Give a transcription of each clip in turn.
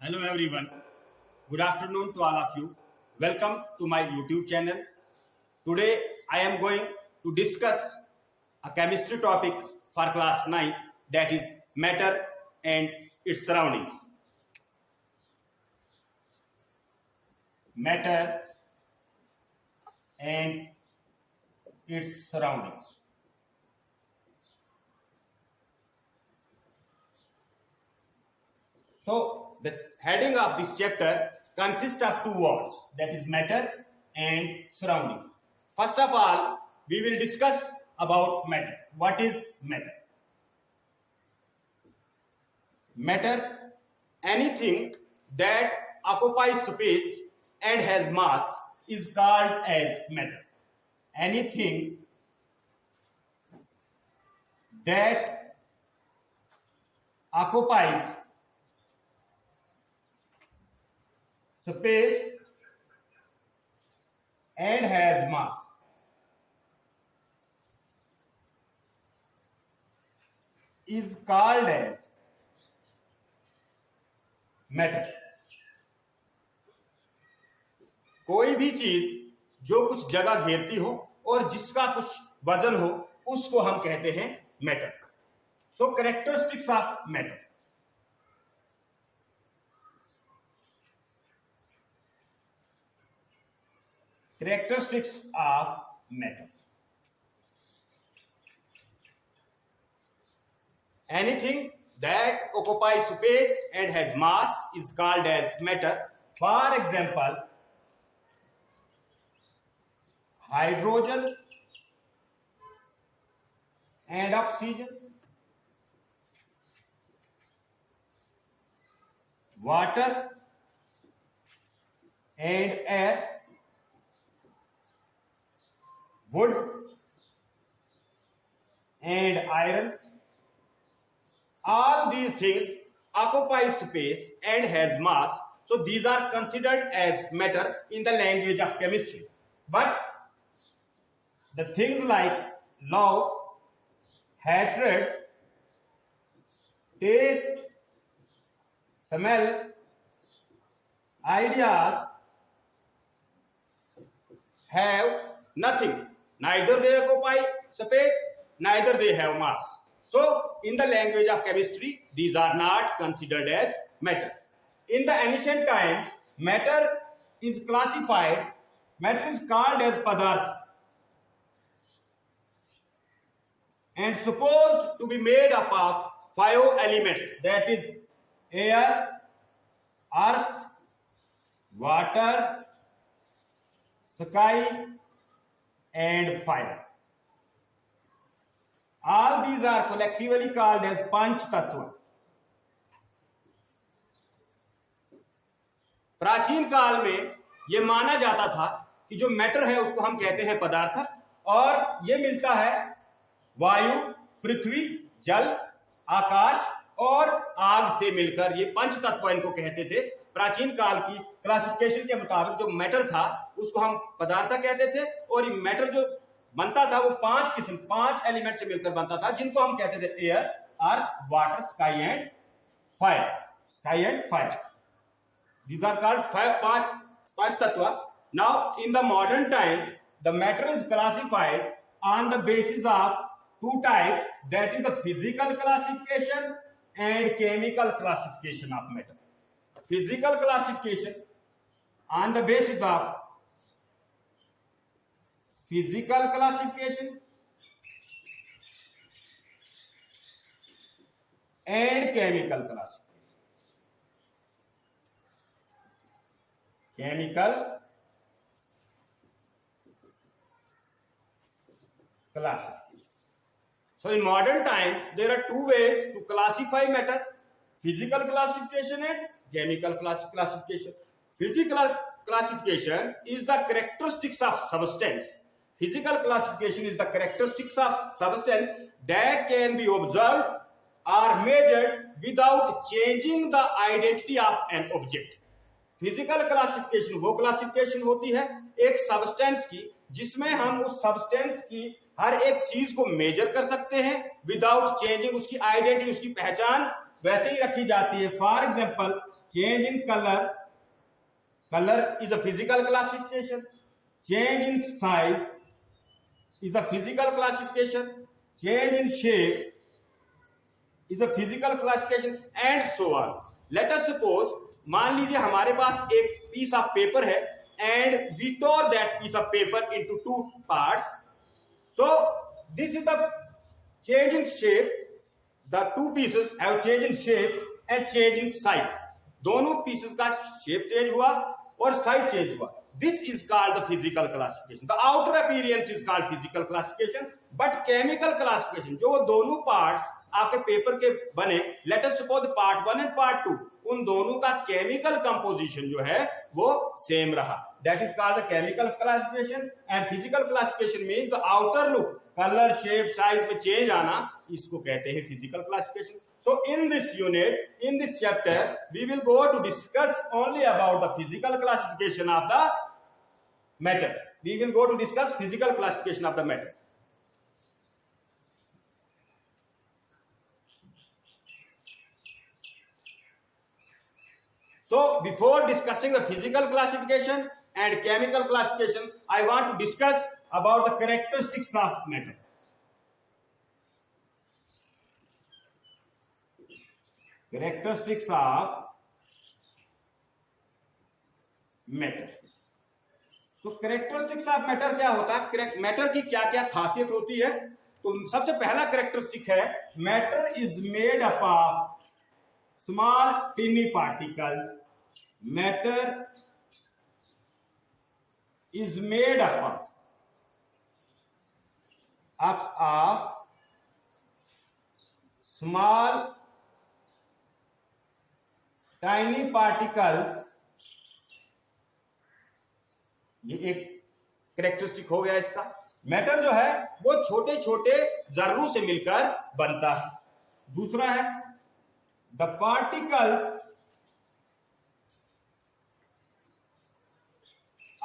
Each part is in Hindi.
Hello everyone. Good afternoon to all of you. Welcome to my YouTube channel. Today I am going to discuss a chemistry topic for class 9, that is matter and its surroundings. Matter and its surroundings. So the heading of this chapter consists of two words, that is matter and surroundings. First of all, we will discuss about matter. What is matter? Matter, anything that occupies space and has mass is called as matter. Anything that occupies space and has mass is called as matter. कोई भी चीज जो कुछ जगह घेरती हो और जिसका कुछ वजन हो उसको हम कहते हैं matter. So characteristics of matter. Characteristics of matter. Anything that occupies space and has mass is called as matter. For example, hydrogen and oxygen, water and air, wood and iron. All these things occupy space and has mass, so these are considered as matter in the language of chemistry. But the things like love, hatred, taste, smell, ideas have nothing. Neither they occupy space, neither they have mass. So, in the language of chemistry, these are not considered as matter. In the ancient times, matter is classified, matter is called as padartha and supposed to be made up of 5 elements, that is air, earth, water, sky and fire. All these are collectively called as Panch Tattva. प्राचीन काल में यह माना जाता था कि जो मैटर है उसको हम कहते हैं पदार्थ, और यह मिलता है वायु, पृथ्वी, जल, आकाश और आग से मिलकर. ये पंच तत्व इनको कहते थे. प्राचीन काल की क्लासिफिकेशन के मुताबिक जो मैटर था उसको हम पदार्थ कहते थे, और ये मैटर जो बनता था वो 5 एलिमेंट से मिलकर बनता था, जिनको हम कहते थे air, earth, water, sky and fire. These are called five tattva. Now in the modern times the matter is classified on the basis of two types, that is the physical classification and chemical classification of matter. Physical classification on the basis of physical classification and chemical classification. Chemical classification. So in modern times there are two ways to classify matter: physical classification and chemical classification. Physical classification is the characteristics of substance. Physical classification is the characteristics of substance that can be observed or measured without changing the identity of an object. Physical classification वो क्लासिफिकेशन होती है एक सब्सटेंस की जिसमें हम उस सब्सटेंस की हर एक चीज को मेजर कर सकते हैं विदाउट चेंजिंग. उसकी आइडेंटिटी, उसकी पहचान वैसे ही रखी जाती है. For example change in color, color is a physical classification, change in size is a physical classification, change in shape is a physical classification and so on. Let us suppose, मान लीजिए हमारे पास एक piece of paper है and we tore that piece of paper into two parts. So this is the change in shape. The two pieces have change in shape and change in size. दोनों pieces का shape change हुआ और size change हुआ. This is called the physical classification. The outer appearance is called physical classification, but chemical classification, जो वो दोनों parts आपके पेपर के बने, let us suppose part 1 and part 2, उन दोनों का chemical composition जो है वो same रहा. That is called the chemical classification. And physical classification means the outer look, color, shape, size में change आना, इसको कहते हैं physical classification. So in this unit, in this chapter, we will go to discuss only about the physical classification of the matter. We will go to discuss physical classification of the matter. So before discussing the physical classification and chemical classification, I want to discuss about the characteristics of matter. Characteristics of matter. So characteristics of matter क्या होता है? Matter की क्या क्या खासियत होती है? तो सबसे पहला characteristic है matter is made up of small tiny particles. Matter is made up of small tiny particles. ये एक कैरेक्टरिस्टिक हो गया इसका. मैटर जो है वो छोटे छोटे जर्रों से मिलकर बनता है. दूसरा है the particles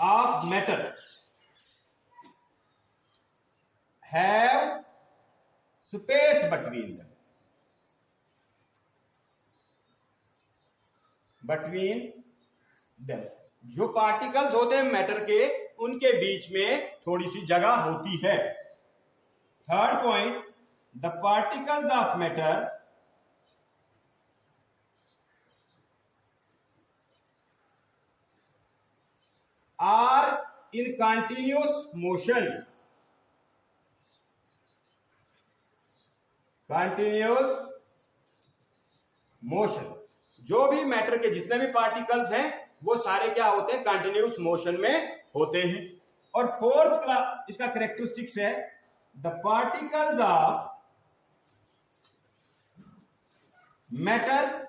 of matter have space between them. जो पार्टिकल्स होते हैं मैटर के, उनके बीच में थोड़ी सी जगह होती है. Third point, the particles of matter are in continuous motion. जो भी मैटर के जितने भी पार्टिकल्स हैं वो सारे क्या होते हैं? कंटिन्यूअस मोशन में होते हैं. और फोर्थ इसका कैरेक्टरिस्टिक्स है the particles of matter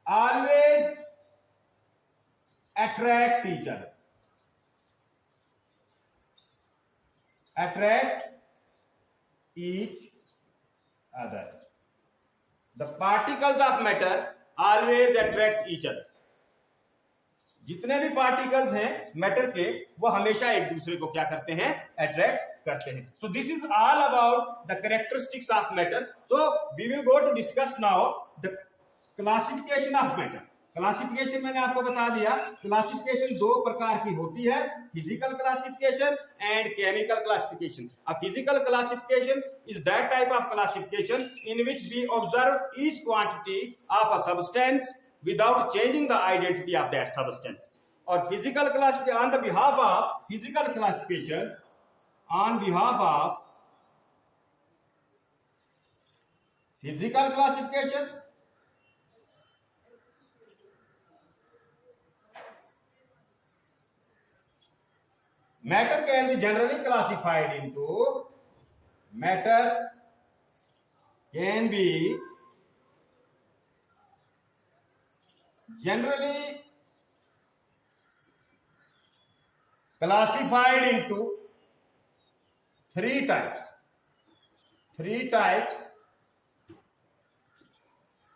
always attract each other. The particles of matter always attract each other. जितने भी पार्टिकल्स हैं मैटर के, वो हमेशा एक दूसरे को क्या करते हैं? अट्रैक्ट करते हैं. So this is all about the characteristics of matter. So we will go to discuss now the classification of matter. Classification मैंने आपको बता दिया. क्लासिफिकेशन दो प्रकार की होती है, physical classification and chemical classification. A physical classification is that type of classification in which we observe each quantity of a substance without changing the identity of that substance. Or physical classification, on the behalf of physical classification, on behalf of physical classification, matter can be generally classified into generally classified into three types.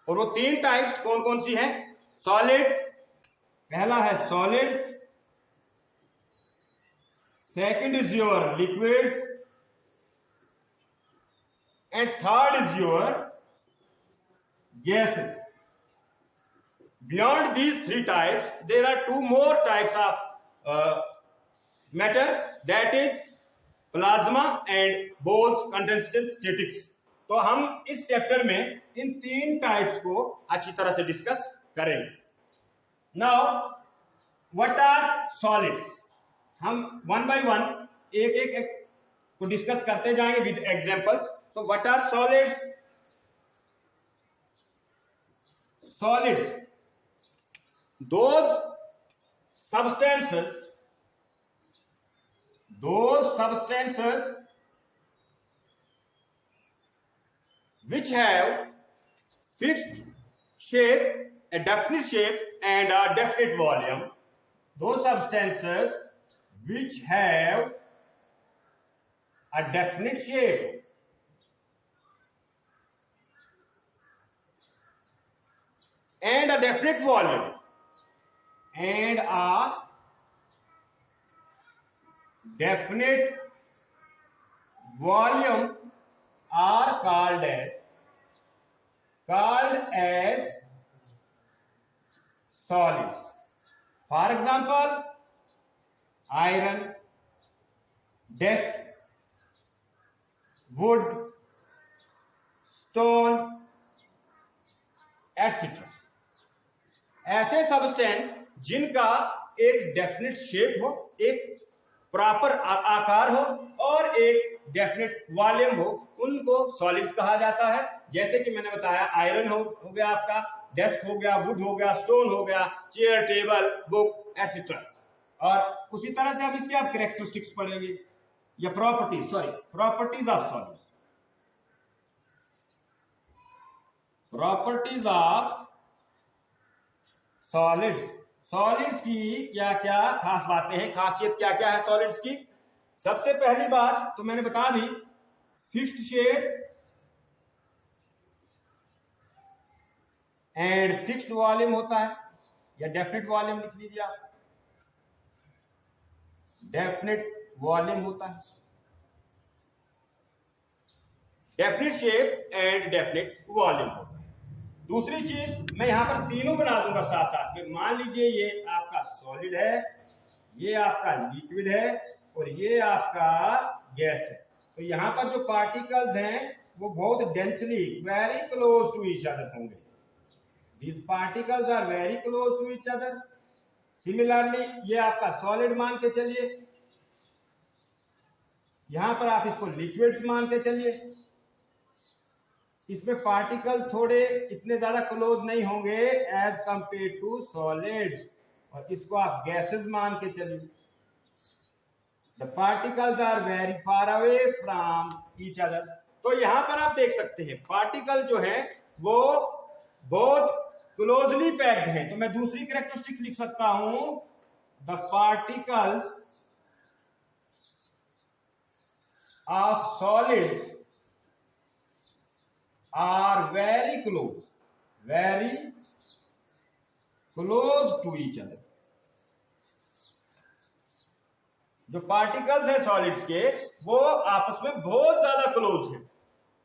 और वो तीन टाइप्स कौन कौन सी हैं? सॉलिड्स, पहला है solids, second is your liquids and third is your gases. Beyond these three types, there are two more types of matter, that is plasma and Bose condensed statics. तो हम इस चैप्टर में इन तीन टाइप्स को अच्छी तरह से डिस्कस करेंगे. Now what are solids? हम वन बाय वन एक एक को डिस्कस करते जाएंगे with examples. So what are solids? Solids, those substances which have fixed shape, a definite shape and a definite volume. Those substances which have a definite shape and a definite volume are called as solids. For example, iron, desk, wood, stone, etc. ऐसे सब्सटेंस जिनका एक डेफिनेट शेप हो, एक प्रॉपर आकार हो और एक डेफिनेट वॉल्यूम हो, उनको सॉलिड्स कहा जाता है. जैसे कि मैंने बताया, आयरन हो गया आपका, डेस्क हो गया, वुड हो गया, स्टोन हो गया, चेयर, टेबल, बुक एटसेट्रा. और उसी तरह से अब इसके आप कैरेक्टरिस्टिक्स पढ़ेंगे या properties of solids. Properties of solids की क्या क्या खास बातें हैं, खासियत क्या क्या है सॉलिड्स की? सबसे पहली बात तो मैंने बता दी, fixed shape and fixed volume होता है, या डेफिनेट वॉल्यूम लिख लीजिए आप, डेफिनेट वॉल्यूम होता है, definite shape and definite volume होता है. दूसरी चीज, मैं यहां पर तीनों बना दूंगा साथ साथ में. मान लीजिए ये आपका सॉलिड है, ये आपका लिक्विड है और ये आपका गैस है. तो यहां पर जो पार्टिकल्स हैं वो बहुत densely, very close to each other होंगे. These particles are very close to each other. Similarly, ये आपका सॉलिड मान के चलिए, यहां पर आप इसको लिक्विड्स मान के चलिए. इसमें पार्टिकल थोड़े इतने ज्यादा क्लोज नहीं होंगे एज कंपेयर टू सॉलिड्स, और इसको आप गैसेस मान के चलिए. The particles are very far away from each other. तो यहां पर आप देख सकते हैं पार्टिकल जो है वो बहुत क्लोजली पैक्ड है. तो मैं दूसरी कैरेक्टरिस्टिक्स लिख सकता हूं, the particles of solids are very close to each other. जो पार्टिकल्स है सॉलिड्स के वो आपस में बहुत ज्यादा क्लोज है.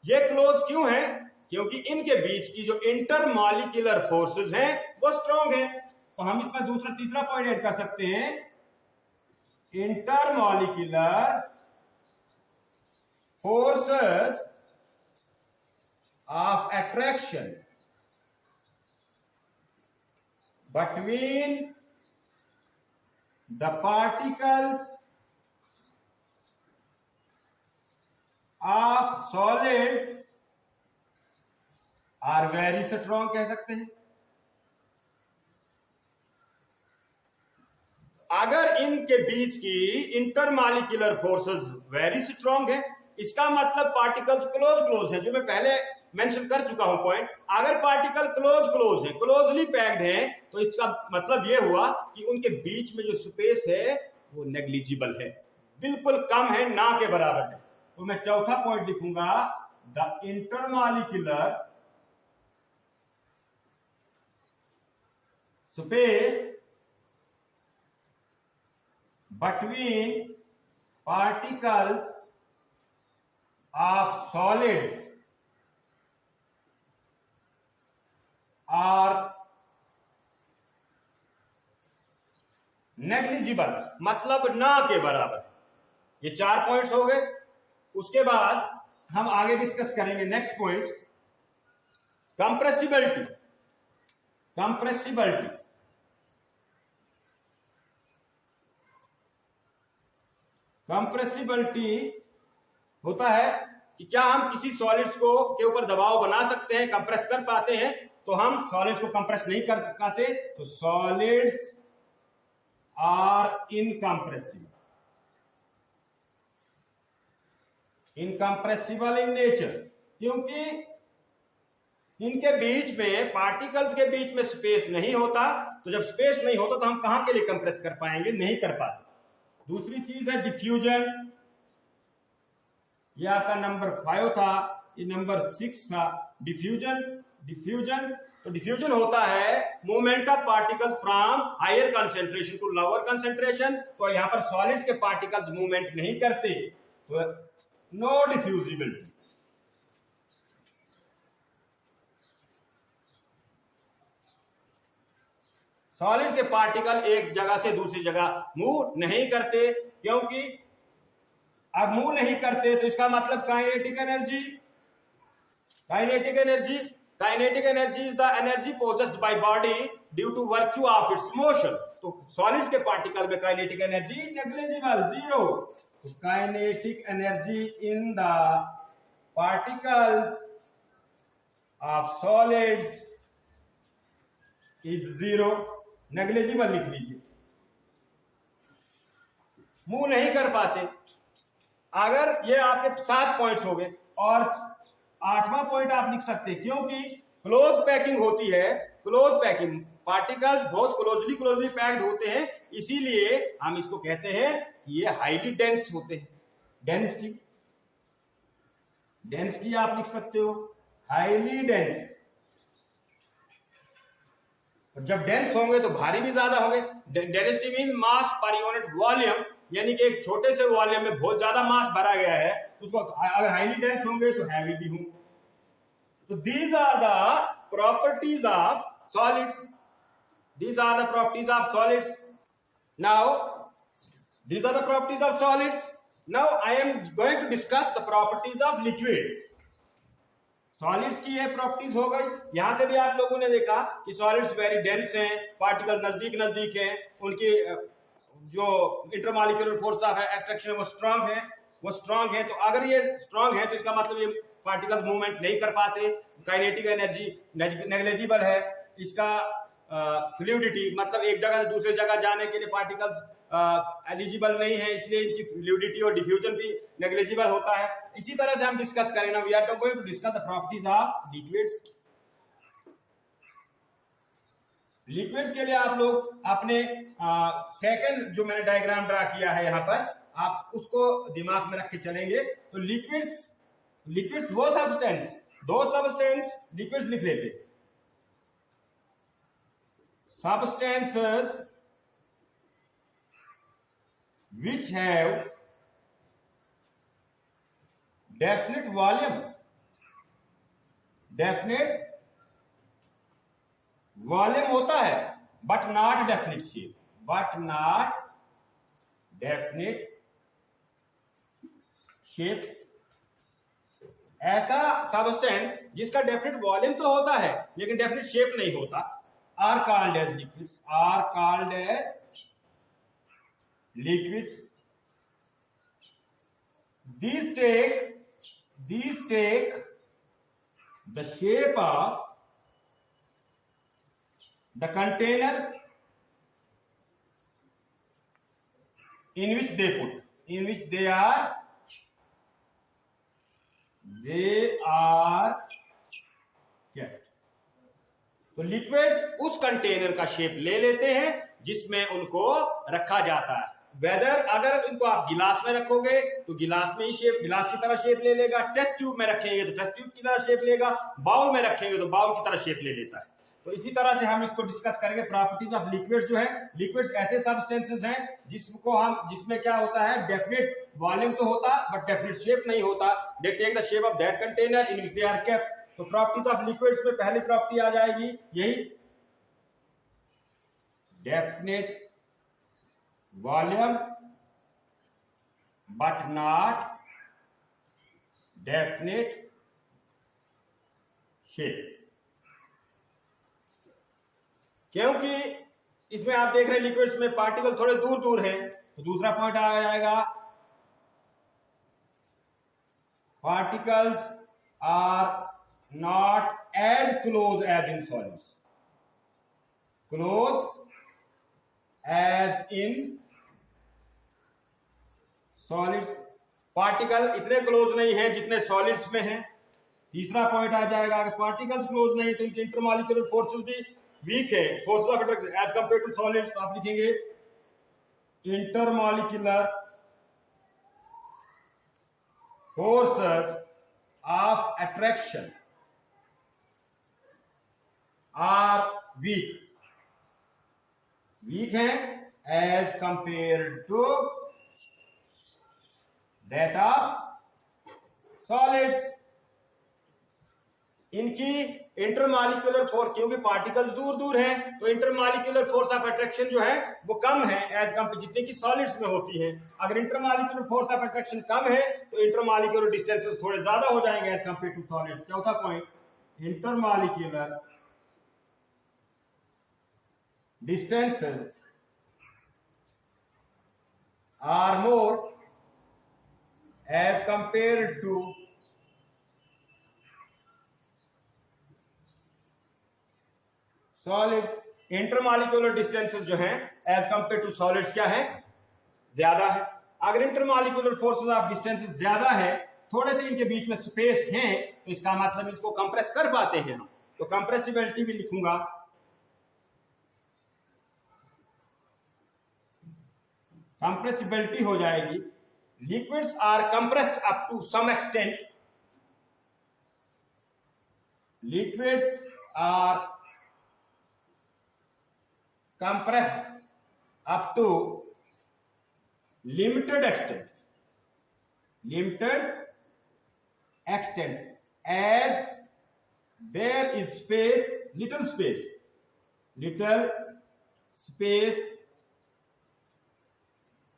ये क्लोज क्यों है? क्योंकि इनके बीच की जो इंटरमॉलिक्यूलर फोर्सेस हैं वो स्ट्रॉन्ग है. तो हम इसमें तीसरा पॉइंट ऐड कर सकते हैं, intermolecular forces of attraction between the particles of solids are very strong कह सकते हैं. अगर इनके बीच की इंटरमॉलिक्यूलर फोर्सेस वेरी स्ट्रॉन्ग है, इसका मतलब पार्टिकल्स क्लोज है, जो मैं पहले मेंशन कर चुका हूं पॉइंट. अगर पार्टिकल क्लोज है, क्लोजली पैक्ड है, तो इसका मतलब यह हुआ कि उनके बीच में जो स्पेस है वो नेग्लिजिबल है, बिल्कुल कम है, ना के बराबर है. तो मैं चौथा पॉइंट लिखूंगा, the intermolecular space between particles of solids are negligible, मतलब ना के बराबर। ये 4 पॉइंट्स हो गए। उसके बाद हम आगे डिस्कस करेंगे next points. Compressibility. Compressibility compressibility होता है कि क्या हम किसी सॉलिड्स को के ऊपर दबाव बना सकते हैं, कंप्रेस कर पाते हैं। तो हम सॉलिड्स को कंप्रेस नहीं कर पाते, तो solids are incompressible, incompressible in nature, क्योंकि इनके बीच में, पार्टिकल्स के बीच में स्पेस नहीं होता। तो जब स्पेस नहीं होता तो हम कहां के लिए कंप्रेस कर पाएंगे, नहीं कर पाते। दूसरी चीज है डिफ्यूजन। ये आपका नंबर 5 था, ये नंबर 6 था। डिफ्यूजन, डिफ्यूजन तो डिफ्यूजन होता है movement of particle from higher concentration to lower concentration. तो यहां पर सॉलिड्स के पार्टिकल्स मूवमेंट नहीं करते, तो नो डिफ्यूजिबिलिटी। सॉलिड्स के पार्टिकल एक जगह से दूसरी जगह मूव नहीं करते, क्योंकि अब मूव नहीं करते तो इसका मतलब kinetic energy. Kinetic energy, kinetic energy is the energy possessed by body due to virtue of its motion. तो सॉलिड्स के पार्टिकल में काइनेटिक एनर्जी नेग्लिजिबल, जीरो। तो kinetic energy in the particles of solids is zero, negligible लिख लीजिए। मूव नहीं कर पाते। अगर ये आपके 7 पॉइंट्स हो गए, और 8वां पॉइंट आप लिख सकते हैं, क्योंकि क्लोज पैकिंग होती है। क्लोज पैकिंग, पार्टिकल्स बहुत क्लोजली पैक्ड होते हैं, इसीलिए हम इसको कहते हैं ये हाईली डेंस होते हैं। डेंसिटी, डेंसिटी आप लिख सकते हो, हाईली डेंस। जब डेंस होंगे तो भारी भी ज्यादा होंगे। डेंसिटी मीन मास पर यूनिट वॉल्यूम, यानी कि एक छोटे से वॉल्यूम में बहुत ज्यादा मास भरा गया है, उसको अगर हाईली डेंस होंगे तो हैवी भी होंगे। तो these are the properties of solids, these are the properties of solids. Now these are the properties of solids. Now I am going to discuss the properties of liquids. Solids की ये प्रॉपर्टीज हो गई। यहां से भी आप लोगों ने देखा कि सॉलिड्स वेरी डेंस हैं, पार्टिकल नजदीक नजदीक हैं, उनकी जो इंटरमॉलिक्यूलर फोर्स ऑफ अट्रैक्शन वो स्ट्रांग है, वो स्ट्रांग है। तो अगर ये स्ट्रांग है तो इसका मतलब ये पार्टिकल्स मूवमेंट नहीं कर पाते। काइनेटिक एनर्जी नेग्लिजिबल है। इसका फ्लूइडिटी, मतलब एक जगह से दूसरी जगह जाने के लिए पार्टिकल्स एलिजिबल नहीं है, इसलिए इनकी फ्लूइडिटी और डिफ्यूजन भी नेग्लिजिबल होता है। इसी तरह से हम डिस्कस करें ना, we are going to discuss the properties of liquids. Liquids के लिए आप लोग अपने सेकंड जो मैंने डायग्राम ड्रा किया है यहां पर, आप उसको दिमाग में रख के चलेंगे। तो लिक्विड्स, लिक्विड्स वो सब्सटेंस, दो सब्सटेंस लिक्विड्स लिख लेते। Substances which have definite volume, definite volume होता है, but not definite shape, but not definite shape। ऐसा सब्सटेंस जिसका डेफिनेट वॉल्यूम तो होता है लेकिन डेफिनेट शेप नहीं होता, are called as liquids, are called as liquids। These take the shape of the container in which they put, in which they are kept। तो लिक्विड्स उस कंटेनर का शेप ले लेते हैं जिसमें उनको रखा जाता है। वेदर अगर इनको आप गिलास में रखोगे तो गिलास में ही शेप, गिलास की तरह शेप ले लेगा। टेस्ट ट्यूब में रखेंगे तो टेस्ट ट्यूब की तरह शेप लेगा। बाउल में रखेंगे तो बाउल की तरह शेप ले लेता है। तो इसी तरह से हम इसको डिस्कस करेंगे। प्रॉपर्टीज ऑफ लिक्विड्स जो है, लिक्विड्स ऐसे सब्सटेंसेस हैं जिसमें क्या होता है, डेफिनेट वॉल्यूम तो होता बट डेफिनेट शेप नहीं होता। They take the shape of that container in which they are kept. तो प्रॉपर्टीज ऑफ लिक्विड्स में पहली प्रॉपर्टी आ जाएगी यही, definite volume but not definite shape. क्योंकि इसमें आप देख रहे हैं लिक्विड्स में पार्टिकल थोड़े दूर दूर हैं, तो दूसरा पॉइंट आ जाएगा particles are not as close as in solids, close as in solids, particle इतने क्लोज नहीं है जितने सॉलिड्स में हैं। तीसरा पॉइंट आ जाएगा कि पार्टिकल्स क्लोज नहीं तो इनके इंटरमॉलिक्यूलर फोर्सेस भी वीक है, forces of attraction as compare to solids, तो आप लिखेंगे intermolecular forces of attraction are weak, weak है as compare to that of solids. इनकी इंटरमॉलिक्यूलर फोर्स, क्योंकि पार्टिकल्स दूर दूर हैं तो इंटरमॉलिक्यूलर फोर्स ऑफ अट्रैक्शन जो है वो कम है एज कंपेयर जितने की सॉलिड्स में होती है। अगर इंटरमॉलिक्यूलर फोर्स ऑफ अट्रैक्शन कम है तो इंटरमॉलिक्यूलर डिस्टेंसेस थोड़े ज्यादा हो जाएंगे एज कंपेयर टू सॉलिड। चौथा point, intermolecular distances are more as compare to solids. Intermolecular distances जो हैं एज कंपेयर टू सॉलिड्स क्या है, ज्यादा है। अगर इंटरमॉलिक्यूलर फोर्सेस ऑफ डिस्टेंसेस ज्यादा है, थोड़े से इनके बीच में स्पेस है, तो इसका मतलब इसको कंप्रेस कर पाते हैं हम, तो कंप्रेसिबिलिटी भी लिखूंगा, कंप्रेसिबिलिटी हो जाएगी liquids are compressed up to some extent, liquids are compressed up to limited extent as there is little space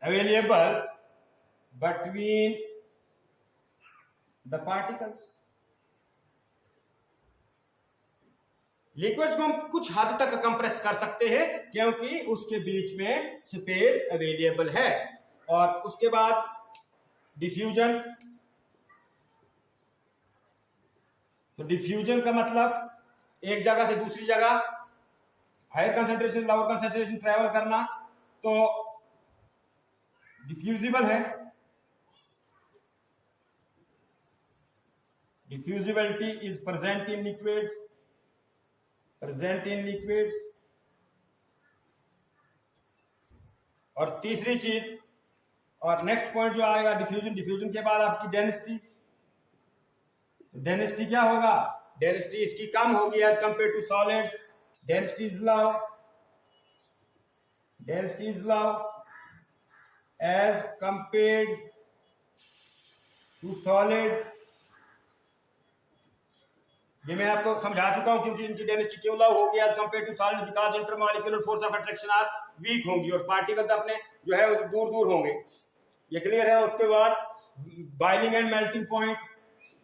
available between the particles। Liquids को हम कुछ हद तक कंप्रेस कर सकते हैं क्योंकि उसके बीच में स्पेस अवेलेबल है। और उसके बाद डिफ्यूजन, तो डिफ्यूजन का मतलब एक जगह से दूसरी जगह higher concentration lower concentration travel करना, तो डिफ्यूजिबल है। Diffusibility is present in liquids, और तीसरी चीज, और नेक्स्ट पॉइंट जो आएगा डिफ्यूजन के बाद आपकी डेंसिटी, डेंसिटी क्या होगा, डेंसिटी इसकी कम होगी as compare to solids, density is low as compare to solids. ये मैं आपको समझा चुका हूं क्योंकि इनकी डेंसिटी क्यों लव होगी as compare to solid, because intermolecular force of attraction are weak होंगी और पार्टिकल्स अपने जो है दूर दूर होंगे। ये क्लियर है। उसके बाद boiling and melting point,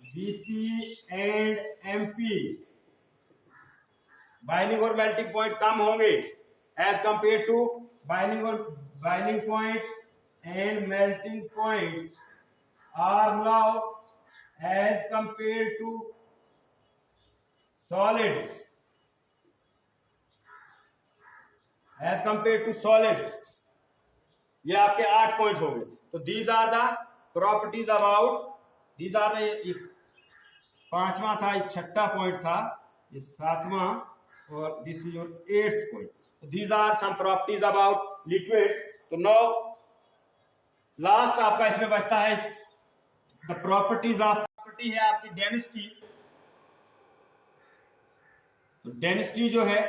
BP and MP, boiling और मेल्टिंग पॉइंट कम होंगे as compare to boiling points and melting points are low as compare to solids, as compare to solids. ये आपके 8 पॉइंट हो गए। तो these are the properties about, these are the, 5वां था, ये 6ठा पॉइंट था, ये 7वां, और this is your 8th point. These are some properties about liquids. तो नाउ लास्ट आपका इसमें बचता है द प्रॉपर्टीज ऑफ, प्रॉपर्टी है आपकी डेंसिटी। तो डेंसिटी जो है,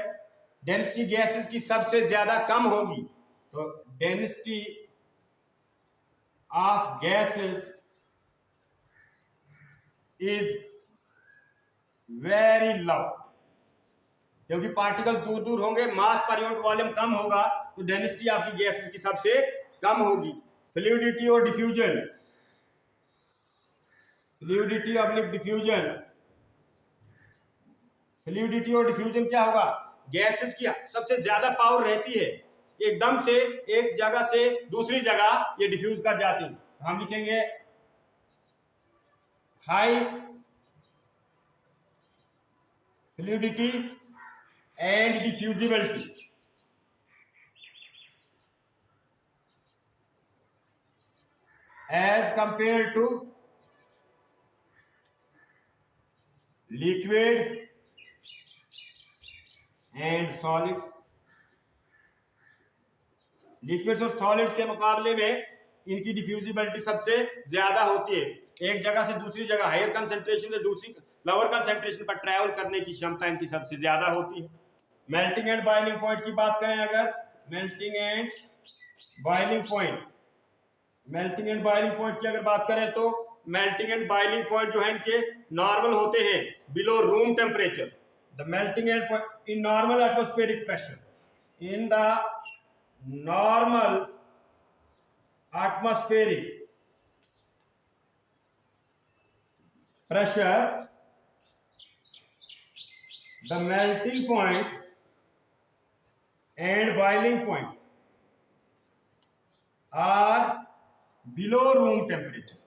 डेंसिटी गैसेस की सबसे ज्यादा कम होगी, तो density of gases is very love, क्योंकि पार्टिकल दूर दूर होंगे, मास पर यूनिट वॉल्यूम कम होगा, तो डेंसिटी आपकी गैसेस की सबसे कम होगी। फ्लूइडिटी और diffusion, fluidity oblique diffusion, fluidity और डिफ्यूजन क्या होगा, गैसेस की सबसे ज्यादा पावर रहती है, एकदम से एक जगह से दूसरी जगह ये डिफ्यूज कर जाती है। हम लिखेंगे high fluidity and diffusibility, as compared to liquid and solids, liquids और सॉलिड्स के मुकाबले में इनकी डिफ्यूजिबिलिटी सबसे ज्यादा होती है। एक जगह से दूसरी जगह, हायर कंसंट्रेशन से दूसरी लोअर कंसंट्रेशन पर ट्रैवल करने की क्षमता इनकी सबसे ज्यादा होती है। मेल्टिंग एंड बॉइलिंग पॉइंट की बात करें अगर, melting and boiling point, melting and boiling point की अगर बात करें तो मेल्टिंग एंड बॉइलिंग पॉइंट जो है इनके नॉर्मल होते हैं below room temperature. The melting and in normal atmospheric pressure, in the normal atmospheric pressure, the melting point and boiling point are below room temperature,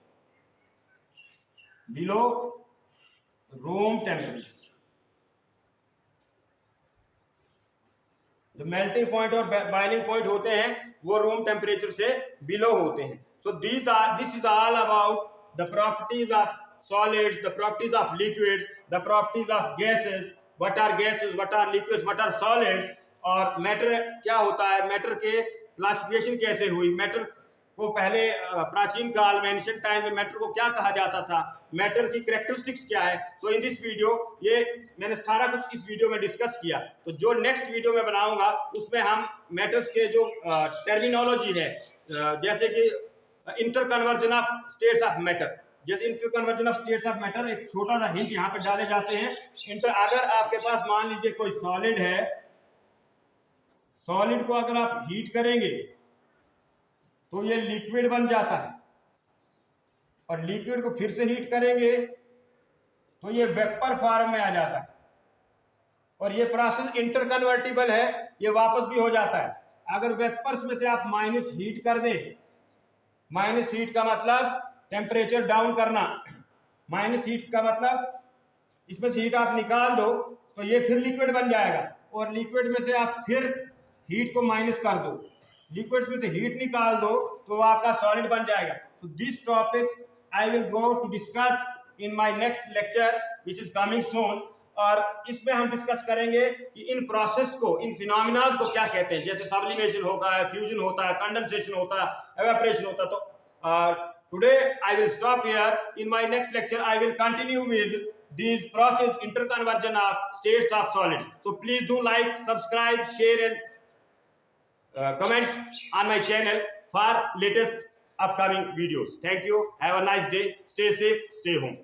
below room temperature. जो मेल्टिंग पॉइंट और बॉइलिंग पॉइंट होते हैं वो रूम टेम्परेचर से बिलो होते हैं। So this is all about the properties of solids, the properties of liquids, the properties of gases, what are gases, what are liquids, what are solids, और मैटर क्या होता है, मैटर के क्लासिफिकेशन कैसे हुई, मैटर को पहले प्राचीन काल में एंशिएंट टाइम में मैटर को क्या कहा जाता था, मैटर की कैरेक्टरिस्टिक्स क्या है। सो इन दिस वीडियो ये मैंने सारा कुछ इस वीडियो में डिस्कस किया। तो जो नेक्स्ट वीडियो में बनाऊंगा उसमें हम मैटर्स के जो टर्मिनोलॉजी है, जैसे कि inter conversion of states of matter, जैसे inter conversion of states of matter, एक छोटा सा हिंट यहाँ पे डाले जाते हैं। अगर आपके पास मान लीजिए कोई सॉलिड है, सॉलिड को अगर आप हीट करेंगे तो ये लिक्विड बन जाता है, और लिक्विड को फिर से हीट करेंगे तो ये वेपर फॉर्म में आ जाता है, और ये प्रोसेस इंटर कन्वर्टिबल है, ये वापस भी हो जाता है। अगर वेपर्स में से आप माइनस हीट कर दें, माइनस हीट का मतलब टेम्परेचर डाउन करना, माइनस हीट का मतलब इसमें से हीट आप निकाल दो तो ये फिर लिक्विड बन जाएगा, और लिक्विड में से आप फिर हीट को माइनस कर दो, लिक्विड्स में से हीट निकाल दो तो वो आपका सॉलिड बन जाएगा। तो this topic I will go to discuss in my next lecture which is coming soon, और इसमें हम डिस्कस करेंगे कि इन प्रोसेस को, इन फिनोमिनास को क्या कहते हैं, जैसे सब्लिमेशन होता है, फ्यूजन होता है, कंडेंसेशन होता है, एवेपोरेशन होता है। तो today I will stop here. In my next lecture I will continue with these process interconversion of states of solids. So please do like, subscribe, share and comment on my channel for latest upcoming videos. Thank you. Have a nice day. Stay safe. Stay home.